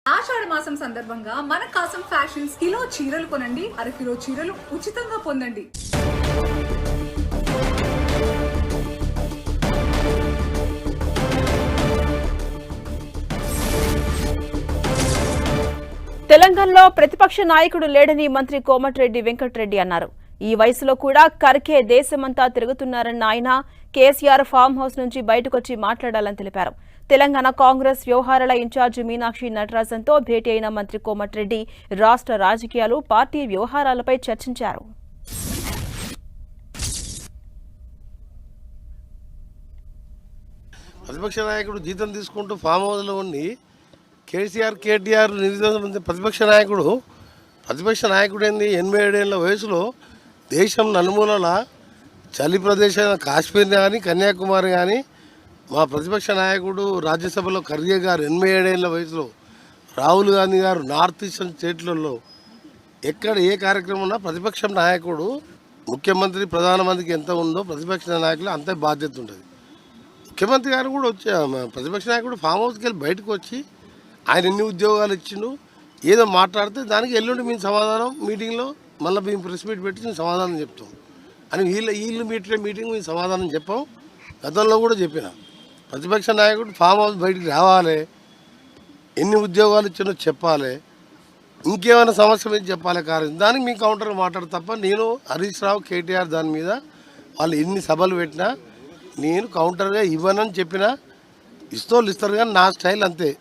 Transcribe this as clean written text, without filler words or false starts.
ఆషాఢ మాసం సందర్భంగా మన కాసం ఫ్యాషన్స్ కిలో చీరలు కొనండి, అరకిలో చీరలు ఉచితంగా పొందండి. తెలంగాణలో ప్రతిపక్ష నాయకుడు లేడని మంత్రి కోమటిరెడ్డి వెంకటరెడ్డి అన్నారు. ఈ వయసులో కూడా ఖర్గే దేశమంతా తిరుగుతున్నారన్న ఆయన కేసీఆర్ ఫామ్ హౌస్ నుంచి బయటకొచ్చి మాట్లాడాలని తెలిపారు. తెలంగాణ కాంగ్రెస్ వ్యవహారాల ఇన్ఛార్జి మీనాక్షి నటరాజన్తో భేటీ అయిన మంత్రి కోమటిరెడ్డి రాష్ట్ర రాజకీయాలు, పార్టీ వ్యవహారాలపై చర్చించారు. ప్రతిపక్ష నాయకుడు జీతం తీసుకుంటూ ఫామ్ హౌస్లో ఉండి కేసీఆర్ కేటీఆర్ ప్రతిపక్ష నాయకుడు ఏంది 87 ఏళ్ళ వయసులో దేశం నలుమూలల చలి ప్రదేశమైన కాశ్మీర్ కానీ కన్యాకుమారి కానీ మా ప్రతిపక్ష నాయకుడు రాజ్యసభలో ఖర్గే గారు 87 ఏళ్ళ వయసులో, రాహుల్ గాంధీ గారు నార్త్ ఈస్టర్న్ స్టేట్లలో ఎక్కడ ఏ కార్యక్రమం ఉన్నా ప్రతిపక్ష నాయకుడు ముఖ్యమంత్రి ప్రధానమంత్రికి ఎంత ఉందో ప్రతిపక్ష నాయకులు అంతే బాధ్యత ఉంటుంది. ముఖ్యమంత్రి గారు కూడా ప్రతిపక్ష నాయకుడు ఫామ్ హౌస్కి వెళ్ళి బయటకు వచ్చి ఆయన ఎన్ని ఉద్యోగాలు ఇచ్చిండు ఏదో మాట్లాడితే దానికి ఎల్లుండి మేము సమాధానం మీటింగ్లో మళ్ళీ మేము ప్రెస్ మీట్ పెట్టి మేము సమాధానం చెప్తాం అని వీళ్ళు మీటింగ్ మేము సమాధానం చెప్పాం. గతంలో కూడా చెప్పిన ప్రతిపక్ష నాయకుడు ఫామ్ హౌస్ బయటికి రావాలి, ఎన్ని ఉద్యోగాలు ఇచ్చినో చెప్పాలి, ఇంకేమైనా సమస్య మీద చెప్పాలి. దానికి మేము కౌంటర్ మాట్లాడు తప్ప నేను హరీష్ రావు కేటీఆర్ దాని మీద వాళ్ళు ఎన్ని సభలు పెట్టినా నేను కౌంటర్గా ఇవ్వనని చెప్పినా ఇస్తారు కానీ నా స్టైల్ అంతే.